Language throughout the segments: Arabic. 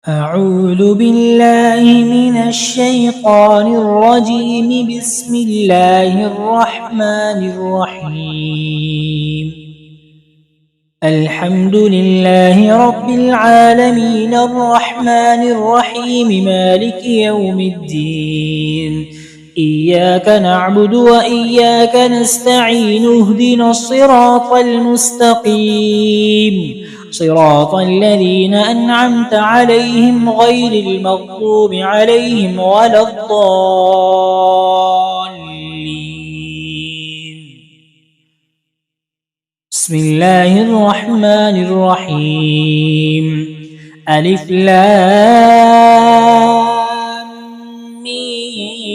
أعوذ بالله من الشيطان الرجيم. بسم الله الرحمن الرحيم. الحمد لله رب العالمين الرحمن الرحيم مالك يوم الدين. إياك نعبد وإياك نستعين. اهدنا الصراط المستقيم صراط الذين أنعمت عليهم غير المغضوب عليهم ولا الضالين. بسم الله الرحمن الرحيم. ألف لام ميم.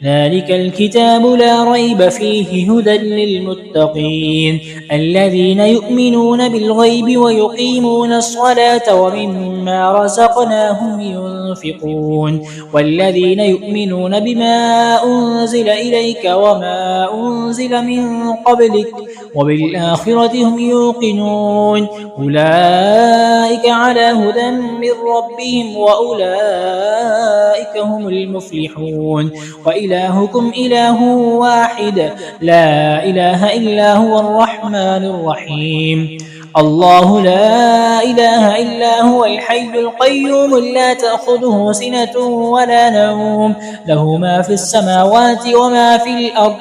ذلك الكتاب لا ريب فيه هدى للمتقين الذين يؤمنون بالغيب ويقيمون الصلاة ومما رزقناهم ينفقون والذين يؤمنون بما أنزل إليك وما أنزل من قبلك وبالآخرة هم يوقنون أولئك على هدى من ربهم وأولئك هم المفلحون. وإلهكم إله واحد لا إله إلا هو الرحمن الرحيم. الله لا إله إلا هو الحي القيوم لا تأخذه سنة ولا نوم له ما في السماوات وما في الأرض.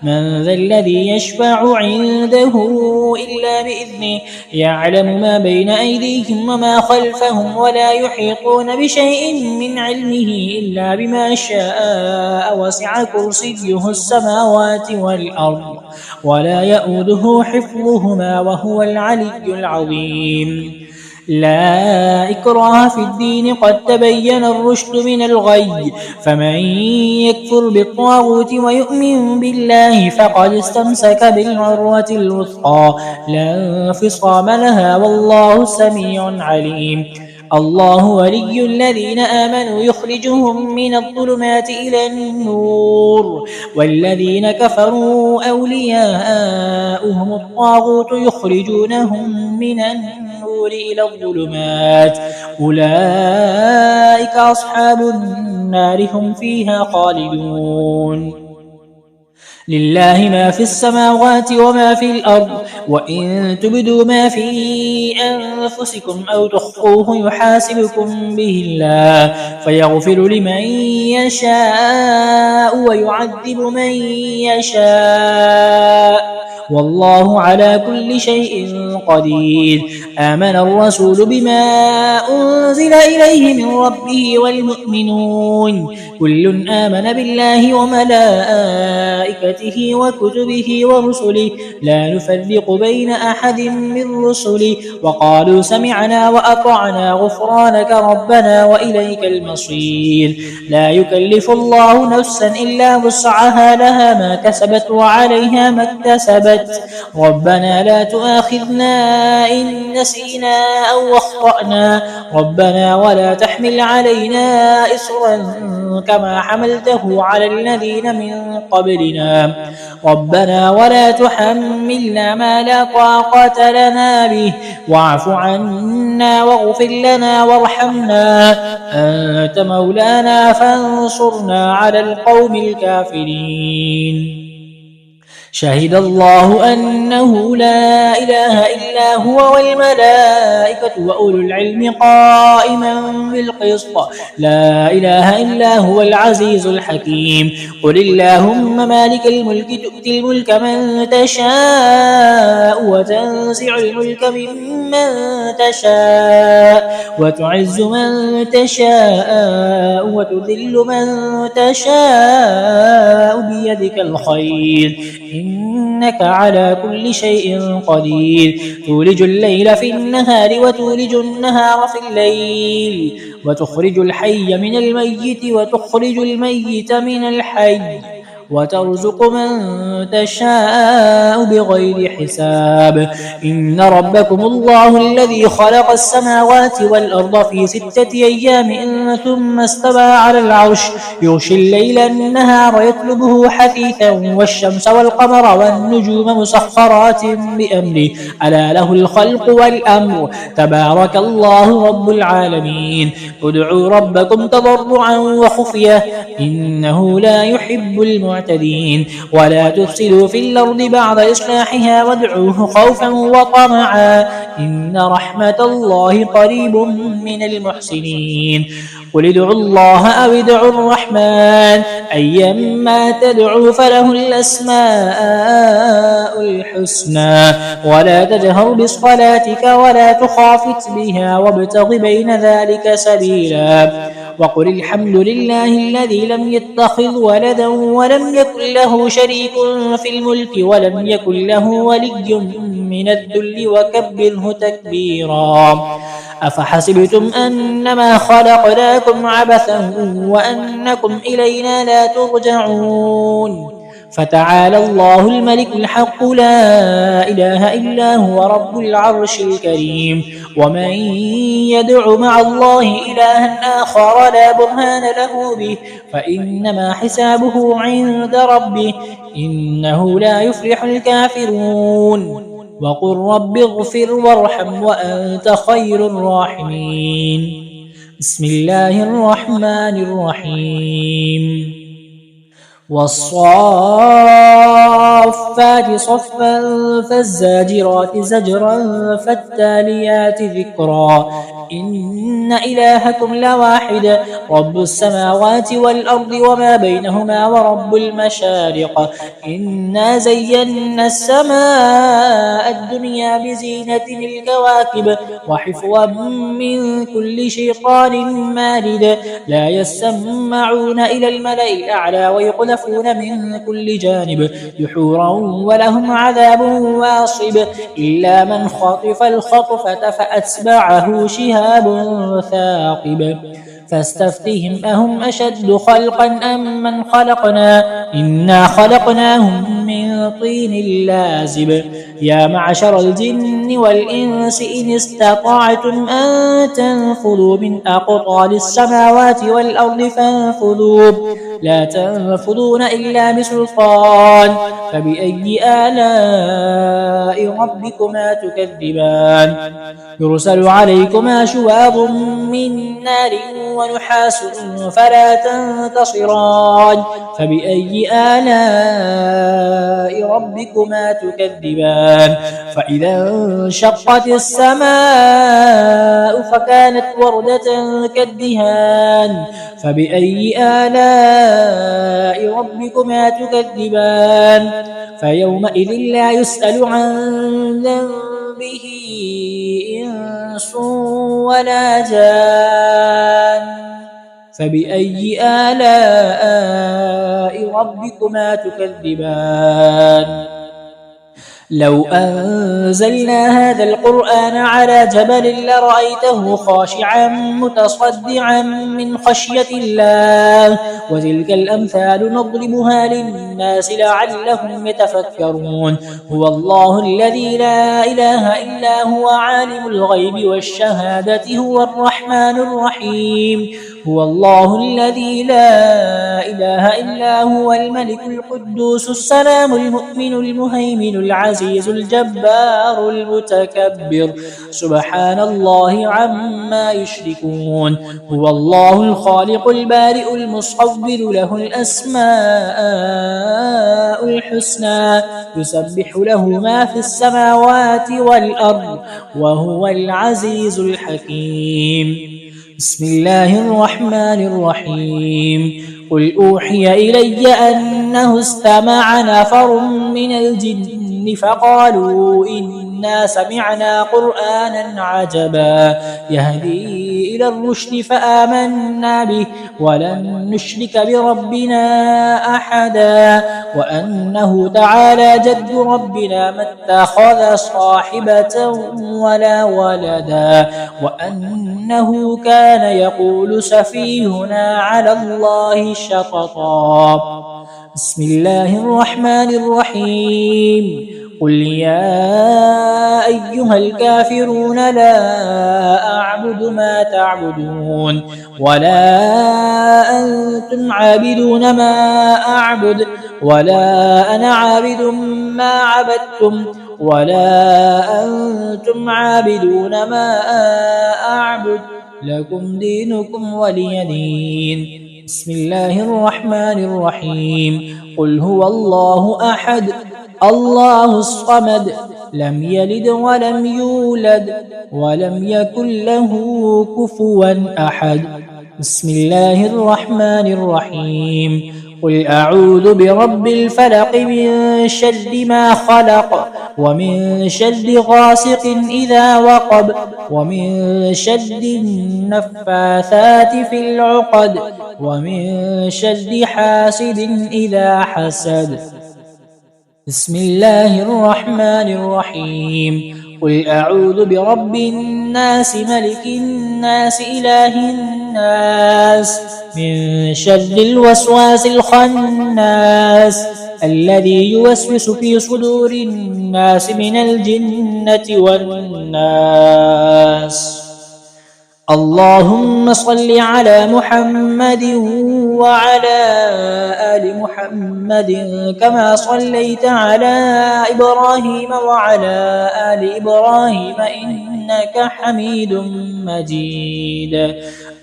من ذا الذي يشفع عنده إلا بإذنه يعلم ما بين أيديهم وما خلفهم ولا يحيطون بشيء من علمه إلا بما شاء وسع كرسيه السماوات والأرض ولا يؤوده حفظهما وهو العلي العظيم. لا إكراه في الدين قد تبين الرشد من الغي فمن يكفر بالطاغوت ويؤمن بالله فقد استمسك بالعروة الوثقى لا انفصام لها والله سميع عليم. الله ولي الذين آمنوا يخرجهم من الظلمات إلى النور والذين كفروا أولياؤهم الطاغوت يخرجونهم من النور إلى الظلمات أولئك أصحاب النار هم فيها خالدون. لله ما في السماوات وما في الأرض وإن تبدوا ما في أنفسكم أو تخفوه يحاسبكم به الله فيغفر لمن يشاء ويعذب من يشاء والله على كل شيء قدير. آمن الرسول بما أنزل إليه من ربه والمؤمنون كل آمن بالله وملائكته وكتبه ورسله لا نفرق بين أحد من رسله وقالوا سمعنا وأطعنا غفرانك ربنا وإليك المصير. لا يكلف الله نفسا إلا وسعها لها ما كسبت وعليها ما اكتسبت ربنا لا تؤاخذنا إن نسينا أو أخطأنا ربنا ولا تحمل علينا إصرا كما حملته على الذين من قبلنا ربنا ولا تحملنا ما لا طاقة لنا به واعف عنا واغفر لنا وارحمنا أنت مولانا فانصرنا على القوم الكافرين. شهد الله أنه لا إله إلا هو والملائكة وأولو العلم قائما بالقسط لا إله إلا هو العزيز الحكيم. قل اللهم مالك الملك تؤتي الملك من تشاء وتنزع الملك ممن تشاء وتعز من تشاء وتذل من تشاء بيدك الخير إنك على كل شيء قدير. تولج الليل في النهار وتولج النهار في الليل وتخرج الحي من الميت وتخرج الميت من الحي وترزق من تشاء بغير حساب. إن ربكم الله الذي خلق السماوات والأرض في 6 أيام ثم استوى على العرش يغشي الليل النهار يطلبه حثيثا والشمس والقمر والنجوم مسخرات بأمره ألا له الخلق والأمر تبارك الله رب العالمين. ادعوا ربكم تضرعا وخفية إنه لا يحب المعتدين. ولا تفسدوا في الأرض بعد إصلاحها وادعوه خوفا وطمعا إن رحمة الله قريب من المحسنين. قل ادعوا الله أو ادعوا الرحمن أيما تدعوا فله الأسماء الحسنى ولا تجهر بصلاتك ولا تخافت بها وابتغ بين ذلك سبيلا. وقل الحمد لله الذي لم يتخذ ولدا ولم يكن له شريك في الملك ولم يكن له ولي من الذل وكبره تكبيرا. أفحسبتم أنما خلقناكم عبثا وأنكم إلينا لا ترجعون فتعالى الله الملك الحق لا إله إلا هو رب العرش الكريم. ومن يدع مع الله إلها آخر لا برهان له به فإنما حسابه عند ربه إنه لا يفلح الكافرون. وقل رب اغفر وارحم وأنت خير الراحمين. بسم الله الرحمن الرحيم. والصافات صفا فالزاجرات زجرا فالتاليات ذكرا إن إلهكم لواحد رب السماوات والأرض وما بينهما ورب المشارق. إنا زينا السماء الدنيا بزينة الكواكب وحفظا من كل شيطان مارد لا يسمعون إلى الملأ الأعلى ويقذفون من كل جانب دحورا ولهم عذاب واصب إلا من خطف الخطفة فأتبعه شهاب ثاقب. فاستفتهم أهم أشد خلقا أم من خلقنا إنا خلقناهم من طين لازب. يا معشر الجن والإنس إن استطعتم أن تنفذوا من أقطار السماوات والأرض فانفذوا لا تنفذون إلا بسلطان. فبأي آلاء ربكما تكذبان يرسل عليكما شواظ من نار ونحاس فلا تنتصران. فبأي آلاء ربكما تكذبان. فإذا انشقت السماء فكانت وردة كالدهان. فبأي آلاء ربكما تكذبان. فيومئذ لا يسأل عن ذنبه إنس ولا جان. فبأي آلاء ربكما تكذبان. لو أنزلنا هذا القرآن على جبل لرأيته خاشعا متصدعا من خشية الله وتلك الأمثال نضربها للناس لعلهم يتفكرون. هو الله الذي لا إله إلا هو عالم الغيب والشهادة هو الرحمن الرحيم. هو الله الذي لا إله إلا هو الملك القدوس السلام المؤمن المهيمن العزيز الجبار المتكبر سبحان الله عما يشركون. هو الله الخالق البارئ المصور له الأسماء الحسنى يسبح له ما في السماوات والأرض وهو العزيز الحكيم. بسم الله الرحمن الرحيم. قل أوحي إلي أنه استمع نفر من الجن فقالوا إنا سمعنا قرآنا عجبا يهدي إلى الرشد فآمنا به ولن نشرك بربنا أحدا وأنه تعالى جد ربنا ما اتخذ صاحبة ولا ولدا وأنه كان يقول سفيهنا على الله شططا. بسم الله الرحمن الرحيم قل يا أيها الكافرون لا أعبد ما تعبدون ولا أنتم عابدون ما أعبد ولا أنا عابد ما عبدتم ولا أنتم عابدون ما أعبد لكم دينكم ولي دين. بسم الله الرحمن الرحيم قل هو الله أحد الله الصمد لم يلد ولم يولد ولم يكن له كفوا أحد. بسم الله الرحمن الرحيم قل أعوذ برب الفلق من شر ما خلق ومن شر غاسق إذا وقب ومن شر النفاثات في العقد ومن شر حاسد إذا حسد. بسم الله الرحمن الرحيم قل أعوذ برب الناس ملك الناس إله الناس من شر الوسواس الخناس الذي يوسوس في صدور الناس من الجنة والناس. اللهم صل على محمد وعلى آل محمد كما صليت على إبراهيم وعلى آل إبراهيم إنك حميد مجيد.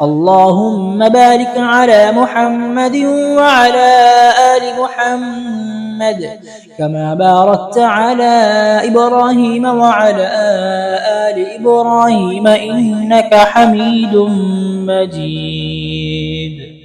اللهم بارك على محمد وعلى آل محمد كما باركت على إبراهيم وعلى آل إبراهيم إنك حميد مجيد.